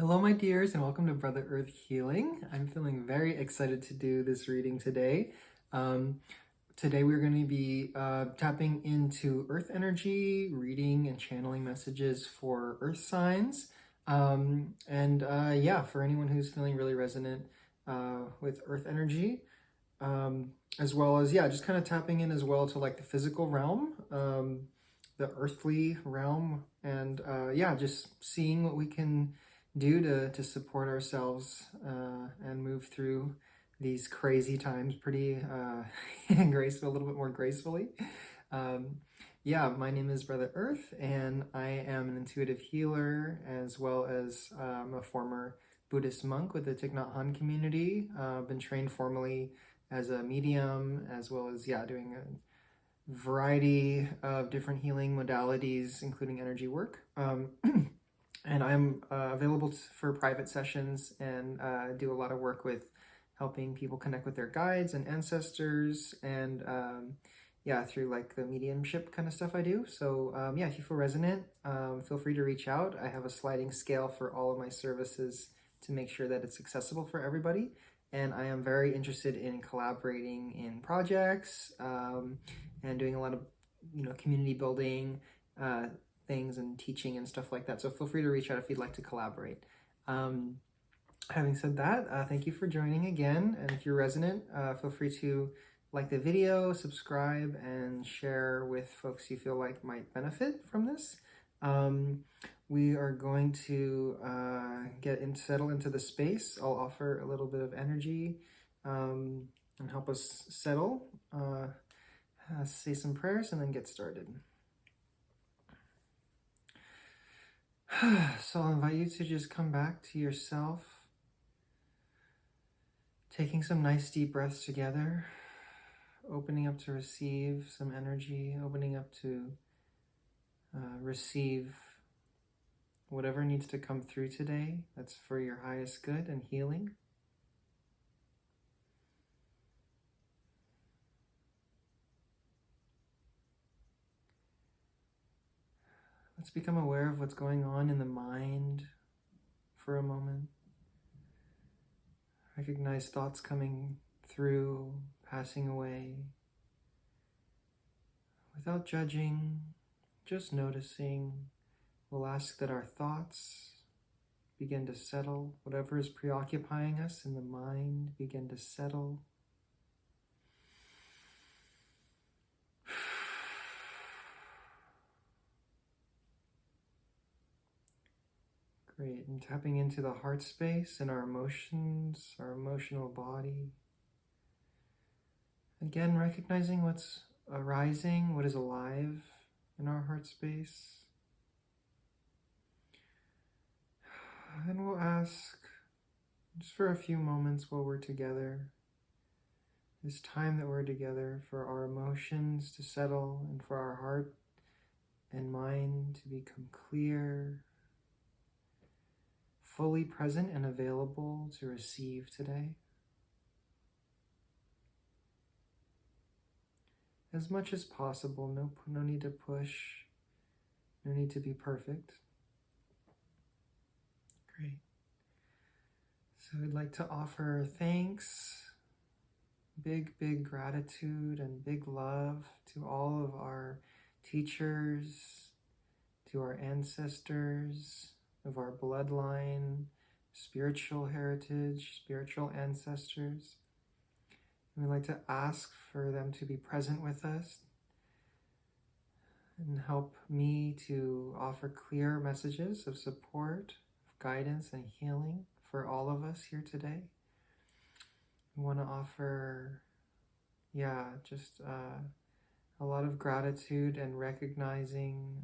Hello, my dears, and welcome to Brother Earth Healing. I'm feeling very excited to do this reading today. Today we're going to be tapping into earth energy, reading and channeling messages for earth signs. Yeah, for anyone who's feeling really resonant with earth energy, as well as, yeah, just kind of tapping in as well to like the physical realm, the earthly realm, and yeah, just seeing what we can do to support ourselves and move through these crazy times pretty graceful, a little bit more gracefully. Yeah, my name is Brother Earth, and I am an intuitive healer as well as a former Buddhist monk with the Thich Nhat Hanh community. I've been trained formally as a medium, as well as, yeah, doing a variety of different healing modalities, including energy work. And I'm available for private sessions and do a lot of work with helping people connect with their guides and ancestors, and yeah, through like the mediumship kind of stuff I do. So yeah, if you feel resonant, feel free to reach out. I have a sliding scale for all of my services to make sure that it's accessible for everybody. And I am very interested in collaborating in projects and doing a lot of, community building things and teaching and stuff like that. So feel free to reach out if you'd like to collaborate. Having said that, thank you for joining again. And if you're resonant, feel free to like the video, subscribe, and share with folks you feel like might benefit from this. We are going to settle into the space. I'll offer a little bit of energy and help us settle, say some prayers, and then get started. So I'll invite you to just come back to yourself, taking some nice deep breaths together, opening up to receive some energy, opening up to receive whatever needs to come through today that's for your highest good and healing. Let's become aware of what's going on in the mind for a moment. Recognize thoughts coming through, passing away. Without judging, just noticing. We'll ask that our thoughts begin to settle. Whatever is preoccupying us in the mind, begin to settle. Great, and tapping into the heart space and our emotions, our emotional body. Again, recognizing what's arising, what is alive in our heart space. And we'll ask, just for a few moments while we're together, this time that we're together, for our emotions to settle and for our heart and mind to become clear, fully present and available to receive today. As much as possible, no need to push, no need to be perfect. Great. So we'd like to offer thanks, big gratitude and big love to all of our teachers, to our ancestors, of our bloodline, spiritual heritage, spiritual ancestors. We'd like to ask for them to be present with us and help me to offer clear messages of support, of guidance and healing for all of us here today. We want to offer, just a lot of gratitude and recognizing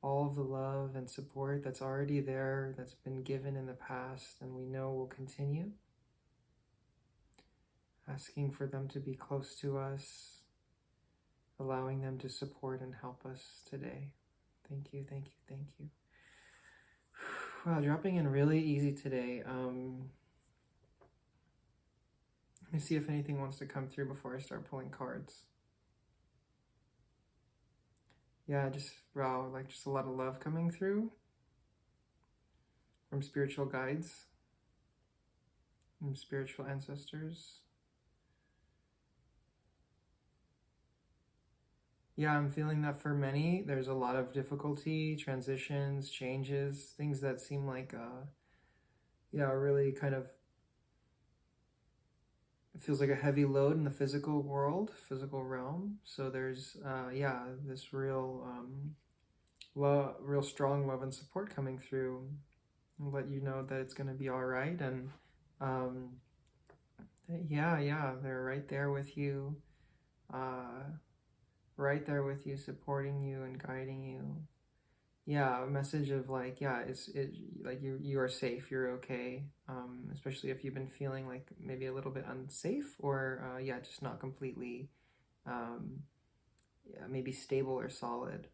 all of the love and support that's already there, that's been given in the past, and we know will continue. Asking for them to be close to us, allowing them to support and help us today. Thank you. Wow, dropping in really easy today. Let me see if anything wants to come through before I start pulling cards. Yeah, just a lot of love coming through. from spiritual guides, from spiritual ancestors. Yeah, I'm feeling that for many, there's a lot of difficulty, transitions, changes, things that seem like, yeah, really kind of, it feels like a heavy load in the physical world, physical realm. So there's, yeah, this real, real strong love and support coming through. I'll let you know that it's going to be all right. And, yeah, they're right there with you. Right there with you, supporting you and guiding you. Yeah, a message of like, yeah, it's like you are safe, you're okay. Especially if you've been feeling like maybe a little bit unsafe, or yeah, just not completely, yeah, maybe stable or solid.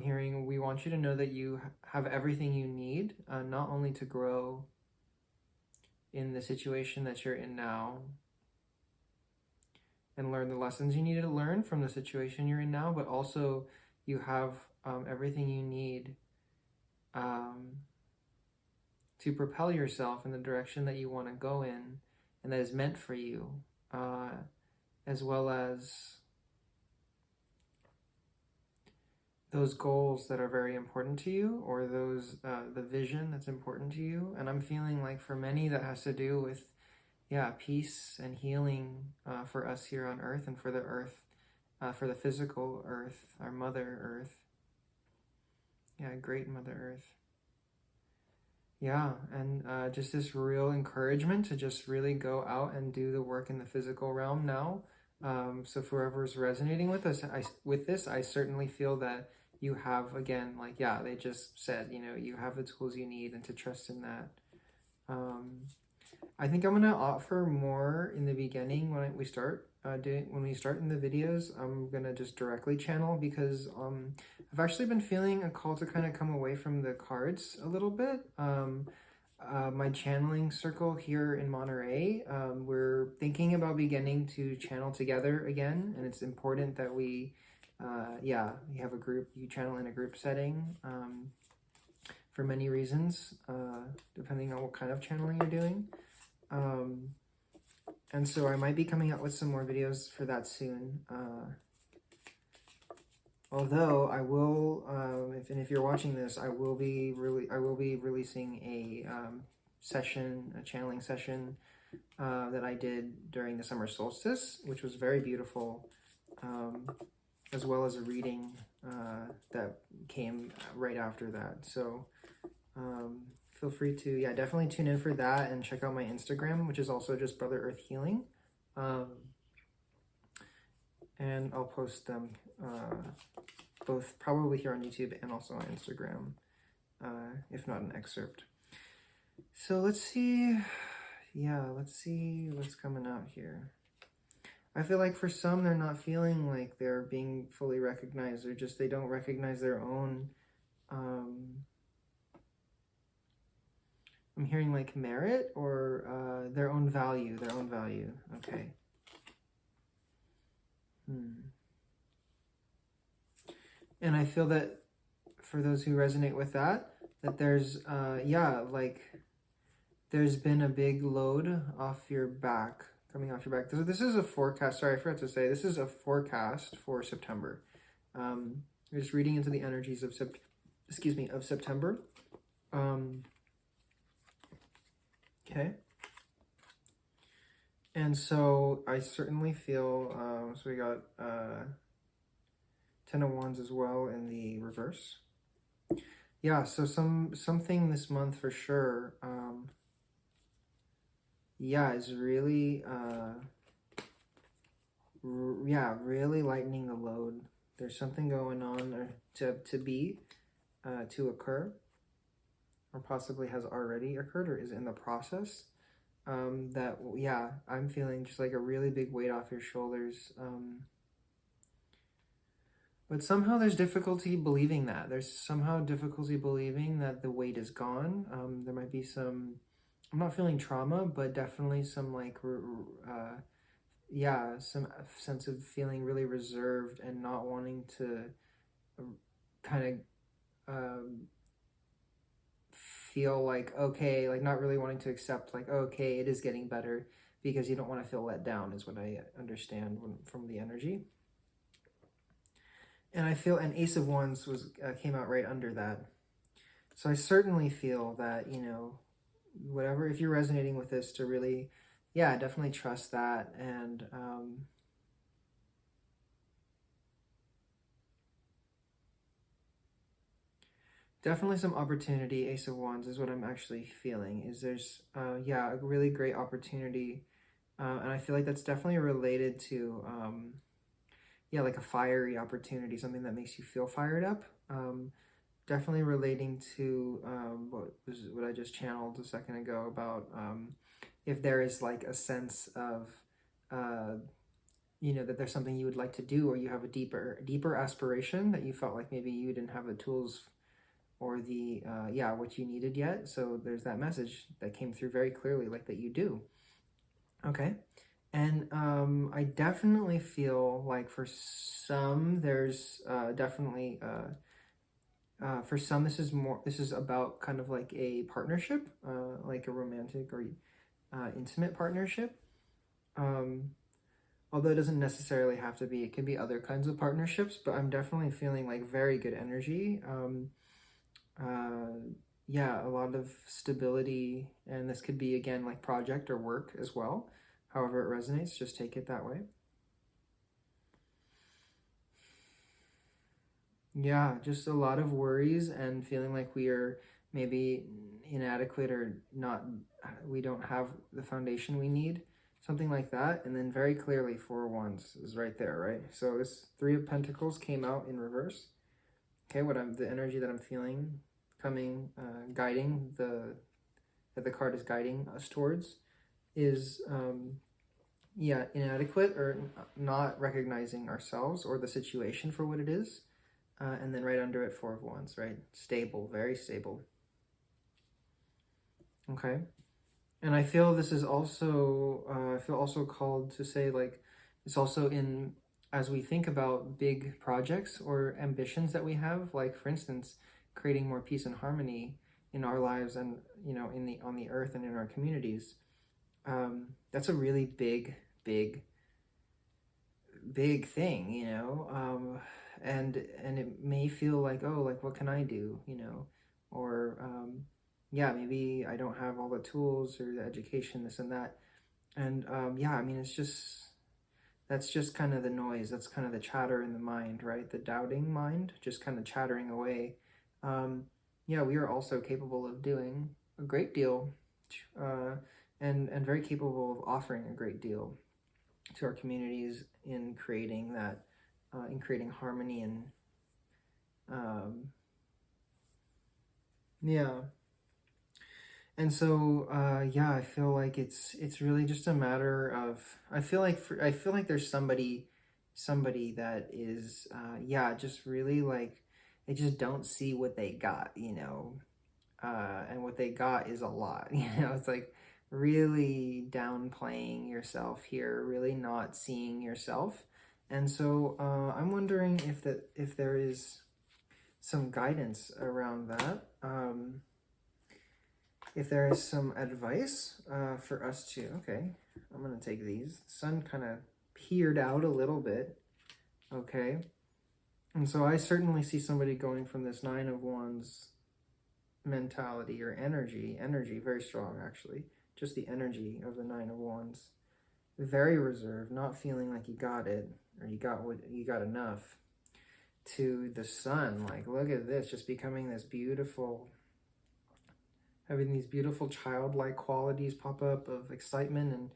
Hearing, we want you to know that you have everything you need, not only to grow in the situation that you're in now and learn the lessons you need to learn from the situation you're in now, but also you have everything you need to propel yourself in the direction that you want to go in and that is meant for you, as well as those goals that are very important to you, or those the vision that's important to you. And I'm feeling like for many that has to do with, yeah, peace and healing for us here on Earth, and for the Earth, for the physical Earth, our Mother Earth. Yeah, great Mother Earth. Yeah, and just this real encouragement to just really go out and do the work in the physical realm now. So for whoever's resonating with us, with this, I certainly feel that you have, again, like, yeah, they just said, you know, you have the tools you need, and to trust in that. I think I'm gonna offer more in the beginning when we start in the videos. I'm gonna just directly channel, because I've actually been feeling a call to kind of come away from the cards a little bit. My channeling circle here in Monterey, we're thinking about beginning to channel together again, and it's important that we, yeah, you have a group, you channel in a group setting, for many reasons, depending on what kind of channeling you're doing. And so I might be coming out with some more videos for that soon. Although I will, if you're watching this, I will be releasing a channeling session that I did during the summer solstice, which was very beautiful, as well as a reading that came right after that. So feel free to, yeah, definitely tune in for that, and check out my Instagram, which is also just Brother Earth Healing. And I'll post them both probably here on YouTube and also on Instagram, if not an excerpt. So let's see, yeah, let's see what's coming out here. I feel like for some, they're not feeling like they're being fully recognized, or just they don't recognize their own, I'm hearing like merit, or their own value, okay. And I feel that for those who resonate with that there's, yeah, like there's been a big load off your back, coming off your back. This is a forecast, sorry, I forgot to say, this is a forecast for September. You're just reading into the energies of September. Okay. And so I certainly feel, so we got 10 of Wands as well in the reverse. Yeah, so something this month for sure, yeah, is really, yeah, really lightening the load. There's something going on to occur, or possibly has already occurred, or is in the process. That, yeah, I'm feeling just like a really big weight off your shoulders. But somehow there's difficulty believing that. There's somehow difficulty believing that the weight is gone. There might be some, I'm not feeling trauma, but definitely some like yeah, some sense of feeling really reserved and not wanting to kind of feel like, okay, like not really wanting to accept like, okay, it is getting better, because you don't want to feel let down, is what I understand from the energy. And I feel an Ace of Wands was came out right under that. So I certainly feel that, you know, whatever, if you're resonating with this, to really, yeah, definitely trust that. And definitely some opportunity. Ace of Wands is what I'm actually feeling. Is there's, yeah, a really great opportunity. And I feel like that's definitely related to, yeah, like a fiery opportunity, something that makes you feel fired up. Definitely relating to what I just channeled a second ago about if there is like a sense of, you know, that there's something you would like to do, or you have a deeper aspiration that you felt like maybe you didn't have the tools or the yeah, what you needed yet. So there's that message that came through very clearly, like that you do. Okay. And I definitely feel like for some there's definitely for some this is about kind of like a partnership, like a romantic or intimate partnership. um Although it doesn't necessarily have to be, it can be other kinds of partnerships, but I'm definitely feeling like very good energy. Yeah, a lot of stability, and this could be again like project or work as well. However it resonates, just take it that way. Yeah, just a lot of worries and feeling like we are maybe inadequate or not, we don't have the foundation we need, something like that. And then very clearly, Four of Wands is right there, right? So this Three of Pentacles came out in reverse. Okay, the energy that I'm feeling coming, guiding that the card is guiding us towards is, yeah, inadequate or not recognizing ourselves or the situation for what it is. And then right under it, Four of Wands, right? Stable, very stable. Okay. And I feel this is also, I feel also called to say, like, it's also in, as we think about big projects or ambitions that we have, like, for instance, creating more peace and harmony in our lives and, you know, on the earth and in our communities. That's a really big thing, you know. And it may feel like, oh, like what can I do, you know, or yeah, maybe I don't have all the tools or the education, this and that. And yeah, I mean, that's just kind of the noise, that's kind of the chatter in the mind, right? The doubting mind just kind of chattering away. Yeah, we are also capable of doing a great deal, uh, and very capable of offering a great deal to our communities in creating that, in creating harmony and yeah. And so yeah, I feel like it's really just a matter of, I feel like there's somebody that is yeah, just really like, they just don't see what they got, you know. And what they got is a lot. You know, it's like really downplaying yourself here, really not seeing yourself. And so I'm wondering if there is some guidance around that. If there is some advice for us to, okay, I'm going to take these. The sun kind of peered out a little bit, okay? And so I certainly see somebody going from this Nine of Wands mentality or energy, very strong actually, just the energy of the Nine of Wands. Very reserved, not feeling like you got it, or you got enough, to the sun, like, look at this, just becoming this beautiful, having these beautiful childlike qualities pop up of excitement and,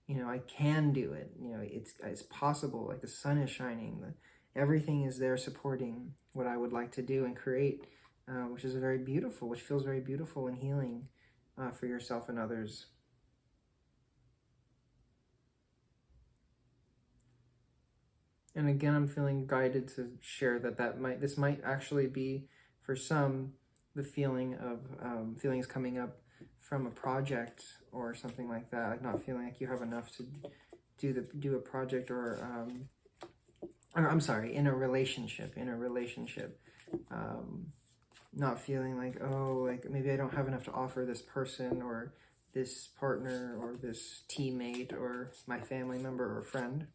you know, I can do it, you know, it's possible, like the sun is shining, everything is there supporting what I would like to do and create, which feels very beautiful and healing for yourself and others. And again, I'm feeling guided to share this might actually be, for some, the feeling of feelings coming up from a project or something like that, like not feeling like you have enough do a project, or I'm sorry, in a relationship, not feeling like, oh, like maybe I don't have enough to offer this person or this partner or this teammate or my family member or friend,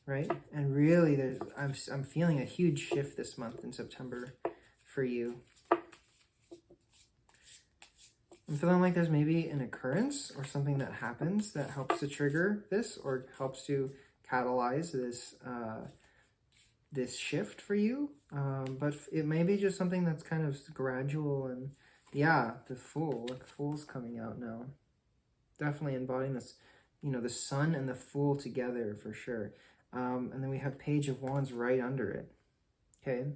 right? And really, I'm feeling a huge shift this month in September for you. I'm feeling like there's maybe an occurrence or something that happens that helps to trigger this or helps to catalyze this this shift for you. But it may be just something that's kind of gradual. And yeah, the Fool, like Fool's coming out now. Definitely embodying this, you know, the Sun and the Fool together for sure. And then we have Page of Wands right under it. Okay.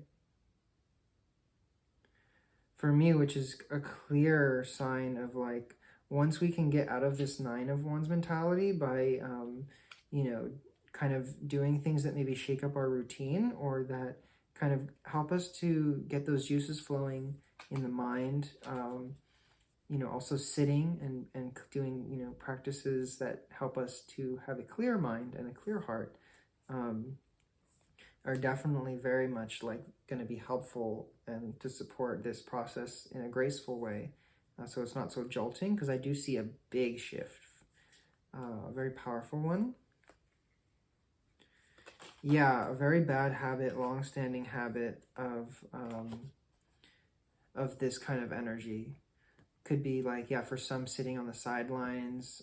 For me, which is a clear sign of like, once we can get out of this Nine of Wands mentality by, you know, kind of doing things that maybe shake up our routine or that kind of help us to get those juices flowing in the mind, you know, also sitting and doing, you know, practices that help us to have a clear mind and a clear heart, are definitely very much like going to be helpful and to support this process in a graceful way. So it's not so jolting, because I do see a big shift, a very powerful one. Yeah, a very bad habit, long-standing habit of this kind of energy. Could be like, yeah, for some, sitting on the sidelines,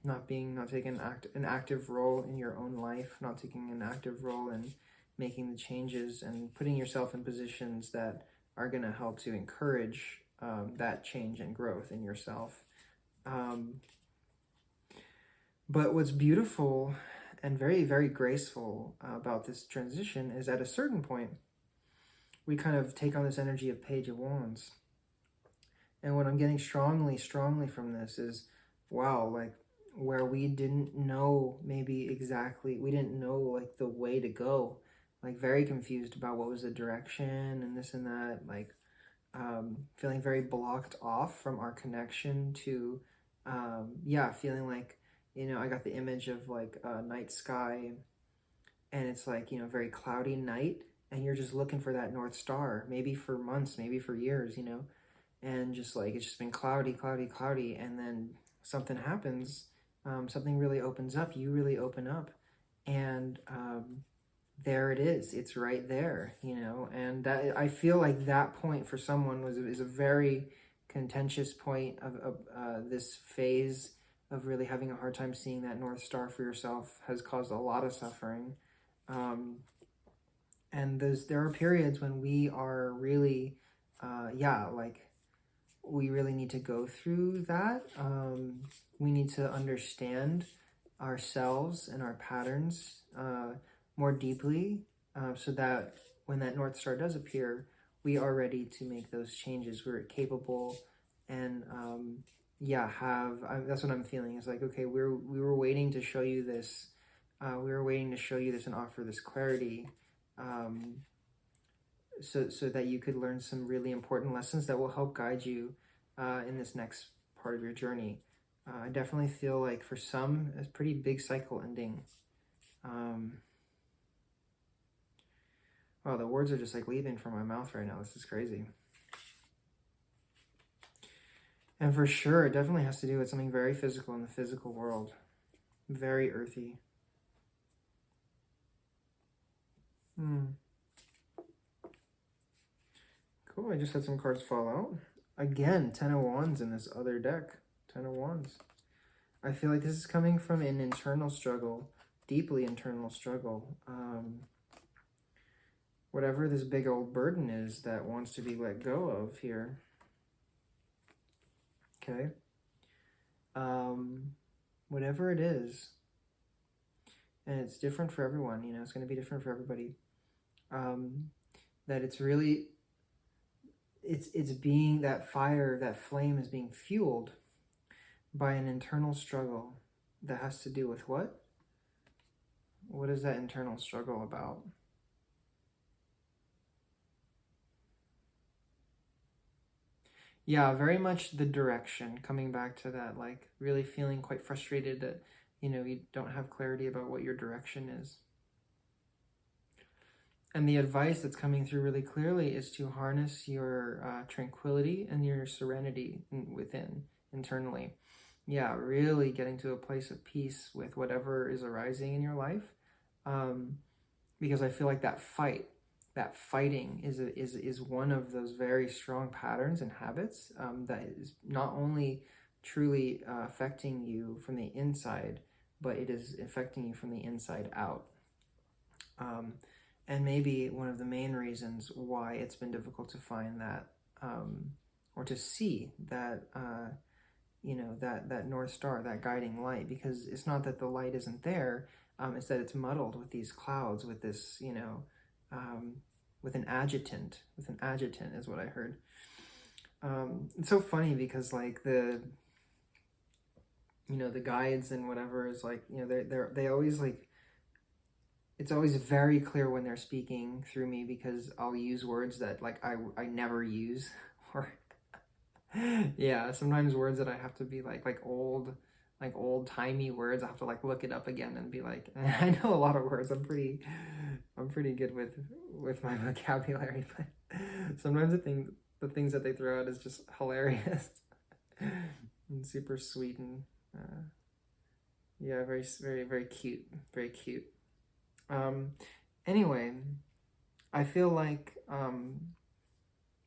not taking an active role in your own life, not taking an active role in making the changes and putting yourself in positions that are going to help to encourage that change and growth in yourself. But what's beautiful and very, very graceful about this transition is at a certain point, we kind of take on this energy of Page of Wands. And what I'm getting strongly from this is, wow, like where we didn't know maybe exactly, we didn't know like the way to go, like very confused about what was the direction and this and that, like feeling very blocked off from our connection to, yeah, feeling like, you know, I got the image of like a night sky and it's like, you know, very cloudy night and you're just looking for that North Star, maybe for months, maybe for years, you know, and just like, it's just been cloudy, and then something happens, something really opens up, you really open up, and there it is, it's right there, you know. And that, I feel like that point for someone is a very contentious point of this phase of really having a hard time seeing that North Star for yourself, has caused a lot of suffering. And there are periods when we are really, yeah, like we really need to go through that. We need to understand ourselves and our patterns more deeply, so that when that North Star does appear, we are ready to make those changes. We're capable, and yeah, that's what I'm feeling. It's like, okay, we were waiting to show you this. We were waiting to show you this and offer this clarity, so that you could learn some really important lessons that will help guide you in this next part of your journey. I definitely feel like for some, a pretty big cycle ending. Wow, the words are just like leaving from my mouth right now. This is crazy. And for sure, it definitely has to do with something very physical in the physical world. Very earthy. Cool, I just had some cards fall out. Again, Ten of Wands in this other deck. Ten of Wands. I feel like this is coming from an internal struggle, deeply internal struggle. Whatever this big old burden is that wants to be let go of here. Okay. Whatever it is. And it's different for everyone, you know, it's going to be different for everybody. That it's really, it's being, that fire, that flame is being fueled by an internal struggle that has to do with what? What is that internal struggle about? Yeah, very much the direction, coming back to that, like really feeling quite frustrated that, you don't have clarity about what your direction is. And the advice that's coming through really clearly is to harness your tranquility and your serenity within, internally. Yeah, really getting to a place of peace with whatever is arising in your life. Because I feel like that fighting is one of those very strong patterns and habits that is not only truly affecting you from the inside, but it is affecting you from the inside out. And maybe one of the main reasons why it's been difficult to find that, or to see that, that North Star, that guiding light, because it's not that the light isn't there, it's that it's muddled with these clouds, with this, with an adjutant is what I heard. It's so funny because like the guides and whatever is like, they always like, it's always very clear when they're speaking through me, because I'll use words that like I never use, or yeah, sometimes words that I have to be like old-timey words. I have to like look it up again and be like, I know a lot of words. I'm pretty good with my vocabulary, but sometimes the things that they throw out is just hilarious and super sweet, and yeah, very, very, very cute, very cute. Anyway, I feel like,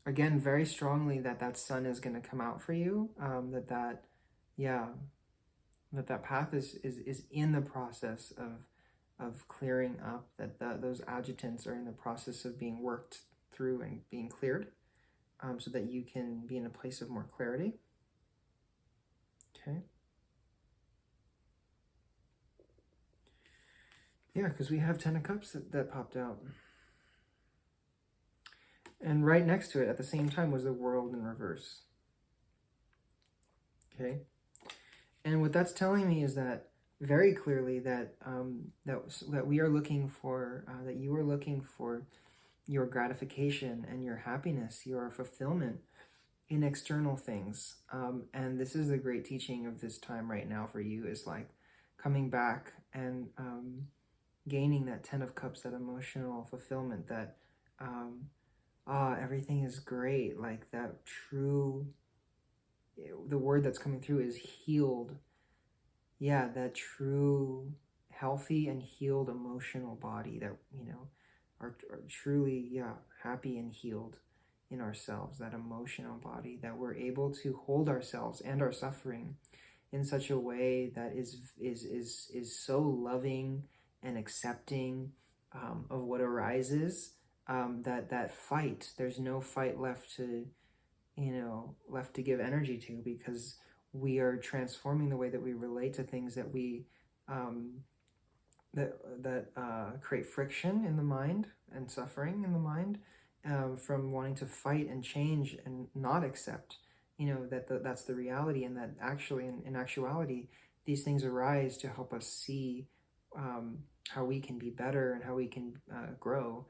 again, very strongly that sun is going to come out for you, that path is in the process of clearing up, that those adjutants are in the process of being worked through and being cleared, so that you can be in a place of more clarity. Okay. Yeah, because we have 10 of Cups that popped out. And right next to it at the same time was the World in reverse. Okay. And what that's telling me is that very clearly that that we are looking for, that you are looking for your gratification and your happiness, your fulfillment in external things. And this is the great teaching of this time right now for you, is like coming back and gaining that 10 of Cups, that emotional fulfillment, that everything is great, like that true, the word that's coming through is healed. Yeah, that true healthy and healed emotional body that, are truly, happy and healed in ourselves, that emotional body, that we're able to hold ourselves and our suffering in such a way that is so loving and accepting of what arises, that fight, there's no fight left to give energy to, because we are transforming the way that we relate to things that we create friction in the mind and suffering in the mind, from wanting to fight and change and not accept, that's the reality, and that actually in actuality these things arise to help us see how we can be better and how we can grow,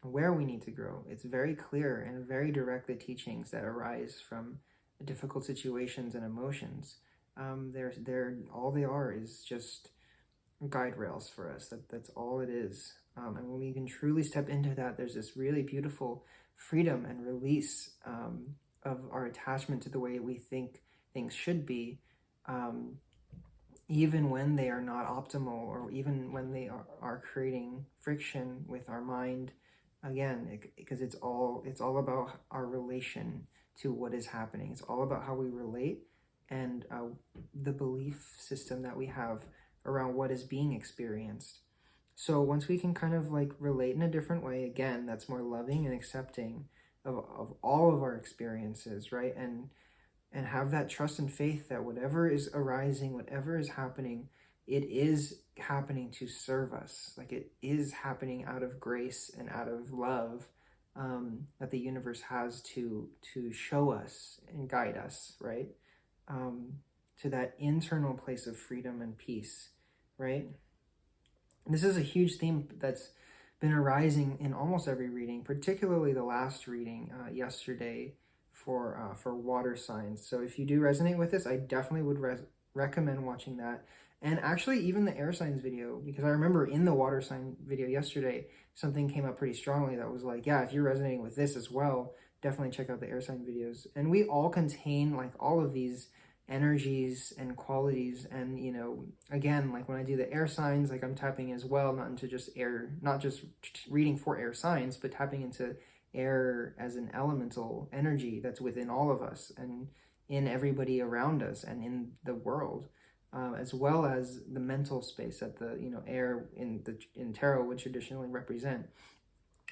where we need to grow. It's very clear and very direct, the teachings that arise from difficult situations and emotions. They're all they are is just guide rails for us. That's all it is. And when we can truly step into that, there's this really beautiful freedom and release of our attachment to the way we think things should be, even when they are not optimal, or even when they are creating friction with our mind. Again, because it's all about our relation to what is happening. It's all about how we relate, and the belief system that we have around what is being experienced. So once we can kind of like relate in a different way, again, that's more loving and accepting of all of our experiences, right? And have that trust and faith that whatever is arising, whatever is happening, it is happening to serve us. Like, it is happening out of grace and out of love, that the universe has to show us and guide us, right? To that internal place of freedom and peace, right? This is a huge theme that's been arising in almost every reading, particularly the last reading yesterday for water signs. So if you do resonate with this, I definitely would recommend watching that. And actually even the air signs video, because I remember in the water sign video yesterday, something came up pretty strongly that was like, yeah, if you're resonating with this as well, definitely check out the air sign videos. And we all contain like all of these energies and qualities. And, you know, again, like when I do the air signs, like I'm tapping as well, not into just air, not just reading for air signs, but tapping into air as an elemental energy that's within all of us and in everybody around us and in the world. As well as the mental space that the, you know, air in tarot would traditionally represent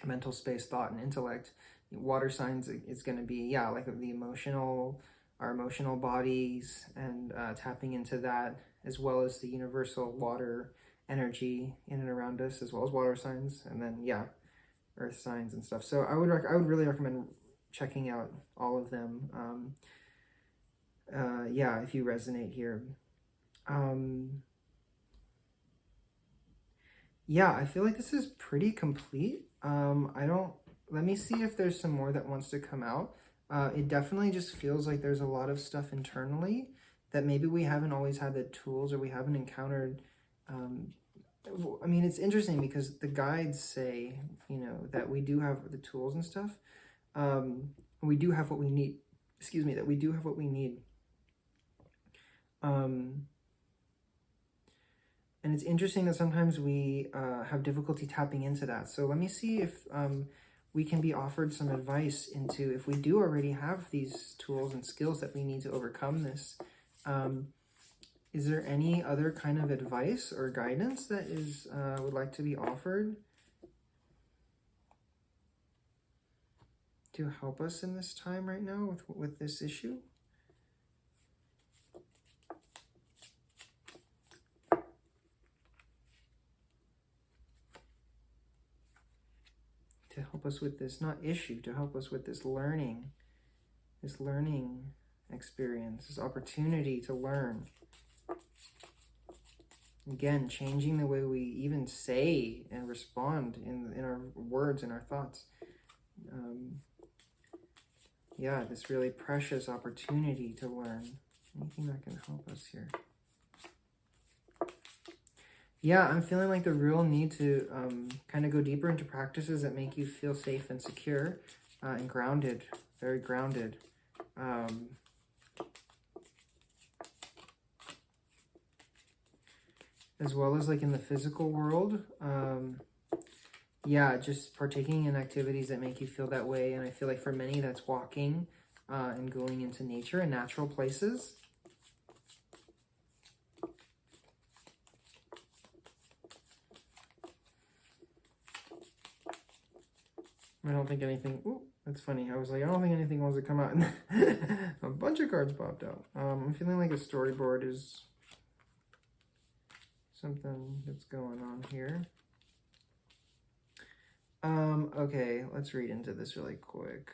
mental space, thought, and intellect. Water signs is going to be, yeah, like the emotional, our emotional bodies, and tapping into that, as well as the universal water energy in and around us, as well as water signs, and then yeah, earth signs and stuff. So I would really recommend checking out all of them. Yeah, if you resonate here. Yeah, I feel like this is pretty complete. Let me see if there's some more that wants to come out. It definitely just feels like there's a lot of stuff internally that maybe we haven't always had the tools, or we haven't encountered. I mean, it's interesting because the guides say, you know, that we do have the tools and stuff. We do have what we need. Excuse me, that we do have what we need. And it's interesting that sometimes we have difficulty tapping into that. So let me see if we can be offered some advice into if we do already have these tools and skills that we need to overcome this. Is there any other kind of advice or guidance that is would like to be offered to help us in this time right now with this issue? To help us with this, not issue, to help us with this learning experience, this opportunity to learn. Again, changing the way we even say and respond in our words and our thoughts. Yeah, this really precious opportunity to learn. Anything that can help us here. Yeah, I'm feeling like the real need to kind of go deeper into practices that make you feel safe and secure and grounded, very grounded. As well as like in the physical world. Yeah, just partaking in activities that make you feel that way. And I feel like for many that's walking and going into nature and natural places. I don't think anything, ooh, that's funny. I was like, I don't think anything wants to come out. And a bunch of cards popped out. I'm feeling like a storyboard is something that's going on here. Okay, let's read into this really quick.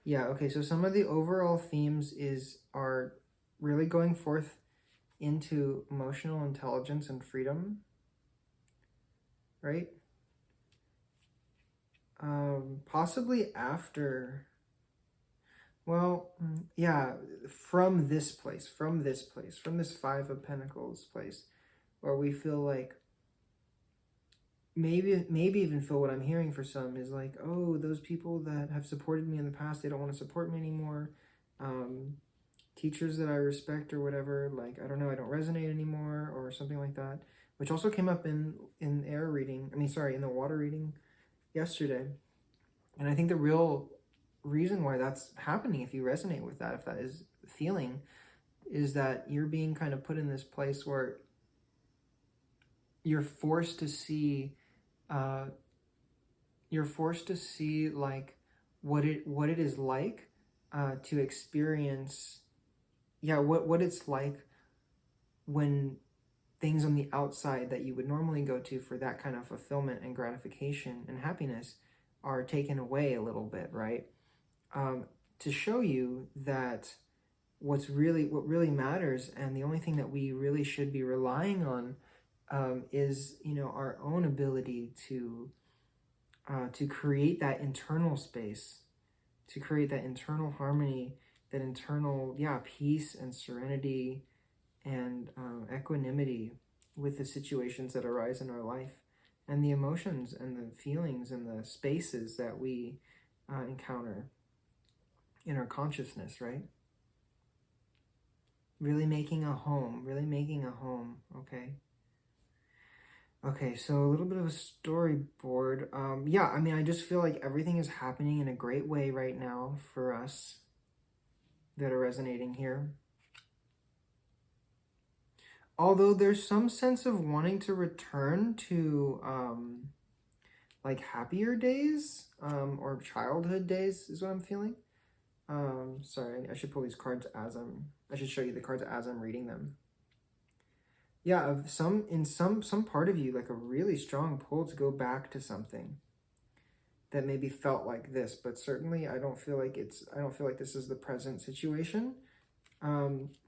Yeah, okay, so some of the overall themes are really going forth into emotional intelligence and freedom, right? Possibly after, well, yeah, from this Five of Pentacles place, where we feel like, maybe even feel what I'm hearing for some is like, oh, those people that have supported me in the past, they don't want to support me anymore. Teachers that I respect or whatever, like, I don't know, I don't resonate anymore or something like that, which also came up in air reading, in the water reading yesterday. And I think the real reason why that's happening, if you resonate with that, if that is feeling, is that you're being kind of put in this place where you're forced to see like what it is like to experience, what it's like when things on the outside that you would normally go to for that kind of fulfillment and gratification and happiness are taken away a little bit, right? To show you that what really matters, and the only thing that we really should be relying on is, our own ability to create that internal space, to create that internal harmony, that internal, peace and serenity and equanimity with the situations that arise in our life, and the emotions and the feelings and the spaces that we encounter in our consciousness, right? Really making a home, okay? Okay, so a little bit of a storyboard. Yeah, I mean, I just feel like everything is happening in a great way right now for us that are resonating here. Although there's some sense of wanting to return to like happier days or childhood days is what I'm feeling. Sorry, I should pull these cards I should show you the cards as I'm reading them. Yeah, of some part of you, like a really strong pull to go back to something that maybe felt like this, but certainly I don't feel like this is the present situation.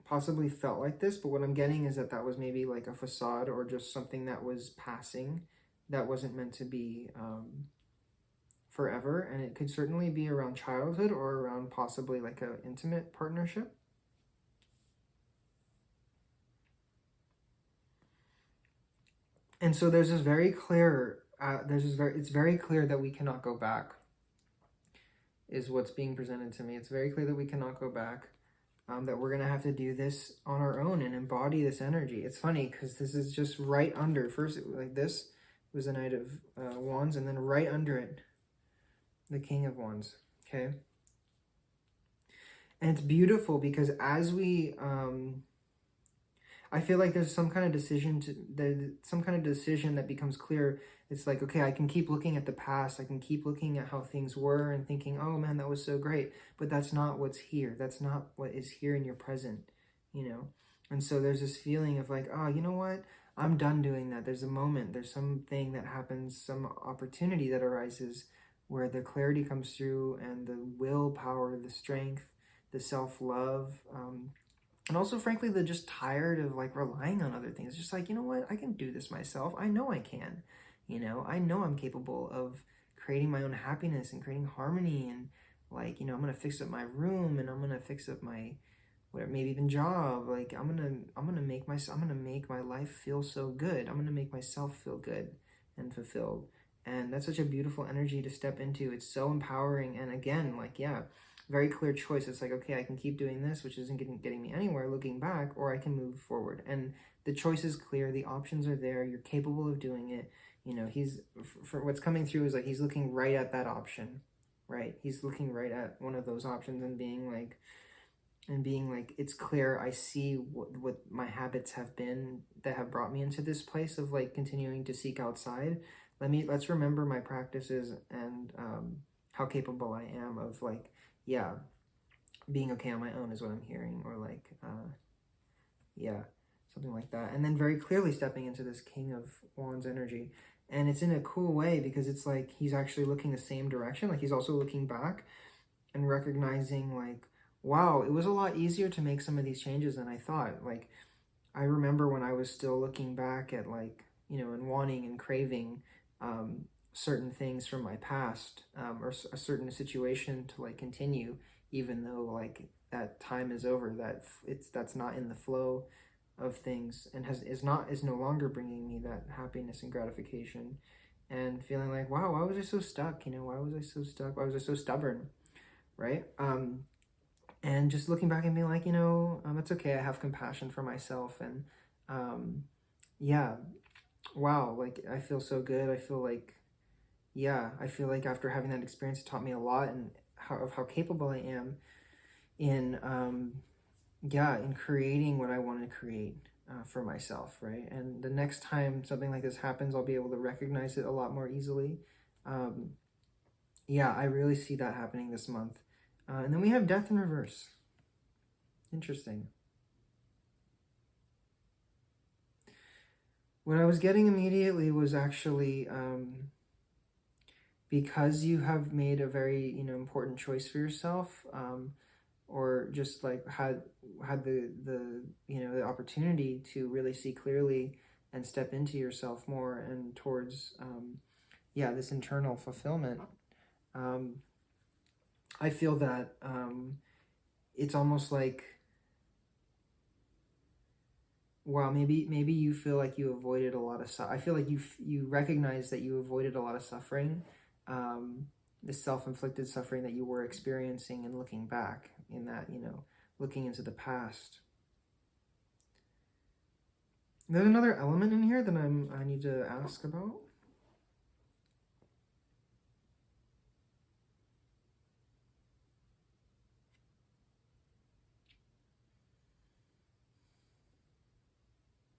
Possibly felt like this, but what I'm getting is that was maybe like a facade or just something that was passing, that wasn't meant to be forever. And it could certainly be around childhood or around possibly like an intimate partnership. And so there's this very clear, it's very clear that we cannot go back, is what's being presented to me. It's very clear that we cannot go back, that we're going to have to do this on our own and embody this energy. It's funny because this is just right under, first it was like this, it was the Knight of Wands, and then right under it, the King of Wands, okay? And it's beautiful because as we, I feel like there's some kind of decision that becomes clear. It's like, okay, I can keep looking at the past. I can keep looking at how things were and thinking, oh man, that was so great. But that's not what's here. That's not what is here in your present, you know? And so there's this feeling of like, oh, you know what? I'm done doing that. There's a moment, there's something that happens, some opportunity that arises where the clarity comes through and the willpower, the strength, the self-love, and also, frankly, they're just tired of like relying on other things. Just like, you know what, I can do this myself. I know I can. You know, I know I'm capable of creating my own happiness and creating harmony. And like, you know, I'm gonna fix up my room and I'm gonna fix up my whatever, maybe even job. Like, I'm gonna make my life feel so good. I'm gonna make myself feel good and fulfilled. And that's such a beautiful energy to step into. It's so empowering. And again, like, yeah, very clear choice. It's like, okay, I can keep doing this, which isn't getting me anywhere looking back, or I can move forward. And the choice is clear. The options are there. You're capable of doing it. You know, for what's coming through is like, he's looking right at that option, right? He's looking right at one of those options and being like, it's clear. I see what my habits have been that have brought me into this place of like continuing to seek outside. Let's remember my practices and how capable I am of like, yeah, being okay on my own is what I'm hearing, or like, yeah, something like that. And then very clearly stepping into this King of Wands energy. And it's in a cool way because it's like he's actually looking the same direction. Like he's also looking back and recognizing like, wow, it was a lot easier to make some of these changes than I thought. Like, I remember when I was still looking back at like, you know, and wanting and craving certain things from my past, or a certain situation to like continue, even though like that time is over, that's not in the flow of things and is no longer bringing me that happiness and gratification, and feeling like, wow, why was I so stuck? You know, why was I so stuck? Why was I so stubborn? Right? And just looking back and being like, you know, it's okay. I have compassion for myself, and yeah, wow, like I feel so good. I feel like, yeah, I feel like after having that experience, it taught me a lot and how capable I am in in creating what I want to create for myself, right? And the next time something like this happens, I'll be able to recognize it a lot more easily. Yeah, I really see that happening this month. And then we have Death in reverse. Interesting. What I was getting immediately was actually because you have made a very, you know, important choice for yourself, or just like had the you know, the opportunity to really see clearly and step into yourself more and towards this internal fulfillment. I feel that it's almost like wow, maybe you feel like you avoided a lot of I feel like you recognize that you avoided a lot of suffering, the self-inflicted suffering that you were experiencing, and looking back in that, looking into the past. There's another element in here that I need to ask about.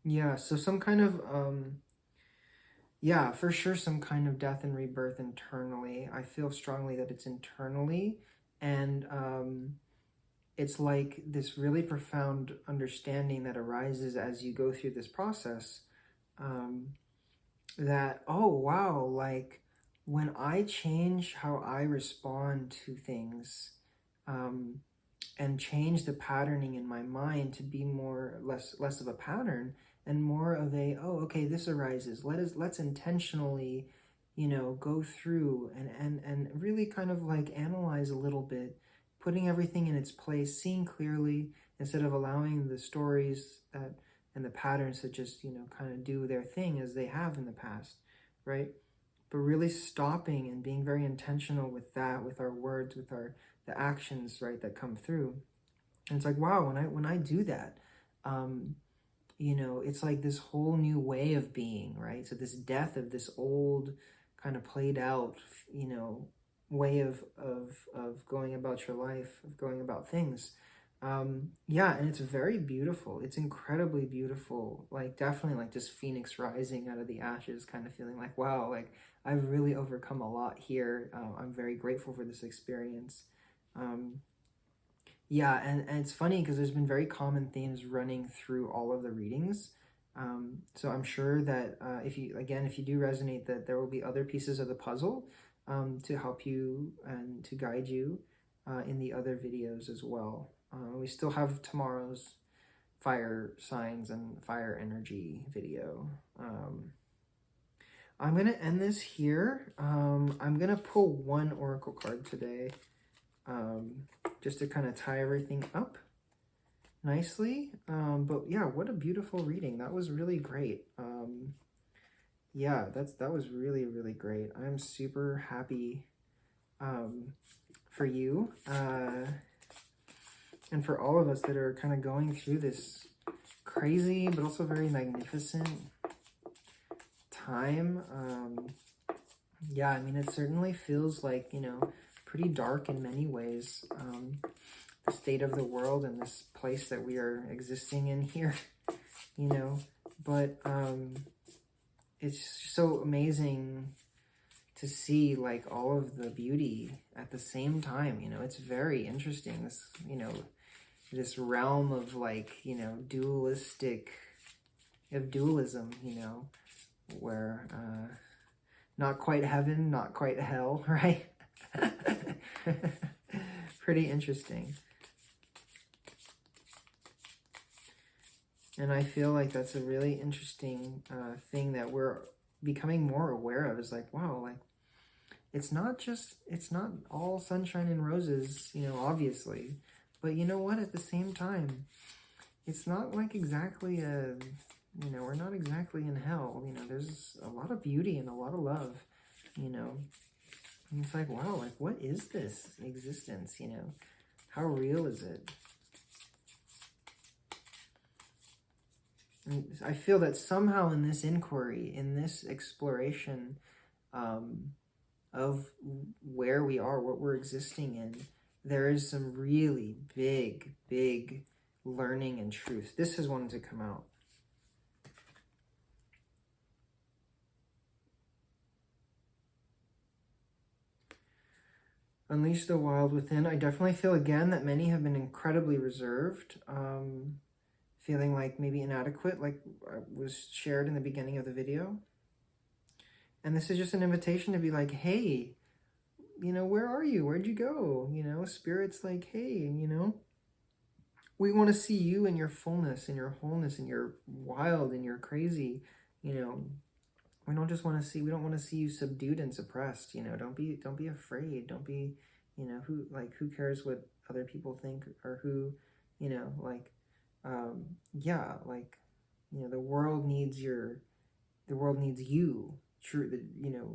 Yeah, so some kind of yeah, for sure, some kind of death and rebirth internally. I feel strongly that it's internally, and it's like this really profound understanding that arises as you go through this process, that, oh wow, like when I change how I respond to things, and change the patterning in my mind to be less of a pattern and more of a, oh, okay, this arises, let's intentionally, go through and really kind of like analyze a little bit, putting everything in its place, seeing clearly, instead of allowing the stories that and the patterns to just, kind of do their thing as they have in the past, right? But really stopping and being very intentional with that, with our words, with the actions, right, that come through. And it's like, wow, when I do that, it's like this whole new way of being, right? So this death of this old kind of played out, way of going about your life, of going about things. Yeah, and it's very beautiful. It's incredibly beautiful. Like, definitely like just phoenix rising out of the ashes, kind of feeling like, wow, like I've really overcome a lot here. I'm very grateful for this experience. Yeah, and it's funny because there's been very common themes running through all of the readings. So I'm sure that if you do resonate, that there will be other pieces of the puzzle to help you and to guide you in the other videos as well. We still have tomorrow's fire signs and fire energy video. I'm going to end this here. I'm going to pull one oracle card today, just to kind of tie everything up nicely. But yeah, what a beautiful reading. That was really great. Yeah, that was really, really great. I'm super happy for you and for all of us that are kind of going through this crazy but also very magnificent time. Yeah, I mean, it certainly feels like, pretty dark in many ways, the state of the world and this place that we are existing in here, but it's so amazing to see like all of the beauty at the same time. It's very interesting, this, this realm of like, dualism, where not quite heaven, not quite hell, right? Pretty interesting. And I feel like that's a really interesting thing that we're becoming more aware of, is like, wow, like it's not all sunshine and roses, obviously, but you know what, at the same time, it's not like exactly we're not exactly in hell. There's a lot of beauty and a lot of love, and it's like, wow, like what is this existence? How real is it? And I feel that somehow in this inquiry, in this exploration of where we are, what we're existing in, there is some really big, big learning and truth. This is wanting to come out. Unleash the wild within. I definitely feel again that many have been incredibly reserved, feeling like maybe inadequate, like was shared in the beginning of the video. And this is just an invitation to be like, hey, where are you? Where'd you go? Spirit's like, hey, we want to see you in your fullness, in your wholeness, in your wild, in your crazy, we don't want to see you subdued and suppressed. Don't be afraid. Don't be, who cares what other people think, or who, yeah, like you know, the world needs you.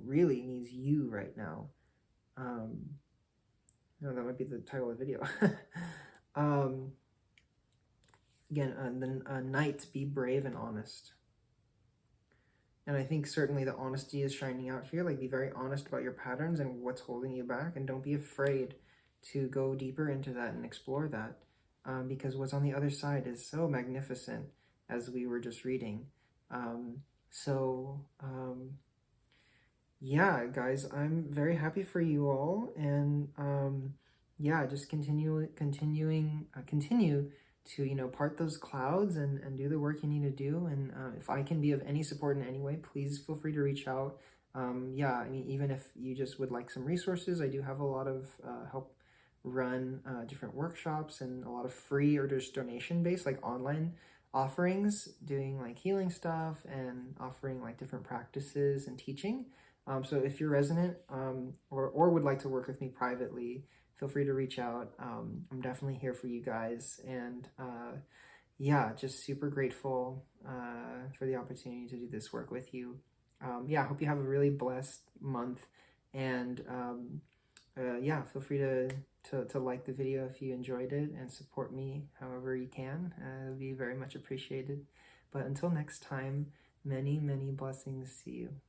Really needs you right now. No, that might be the title of the video. Again, the Knight, be brave and honest. And I think certainly the honesty is shining out here. Like, be very honest about your patterns and what's holding you back, and don't be afraid to go deeper into that and explore that, because what's on the other side is so magnificent, as we were just reading. Yeah, guys, I'm very happy for you all, and yeah, just continue to, you know, part those clouds and do the work you need to do. And if I can be of any support in any way, please feel free to reach out. Yeah, I mean, even if you just would like some resources, I do have a lot of help run different workshops and a lot of free or just donation-based, like online offerings, doing like healing stuff and offering like different practices and teaching. So if you're resonant or would like to work with me privately, feel free to reach out. I'm definitely here for you guys. And yeah, just super grateful for the opportunity to do this work with you. Yeah, I hope you have a really blessed month. And yeah, feel free to like the video if you enjoyed it, and support me however you can. It would be very much appreciated. But until next time, many, many blessings to you.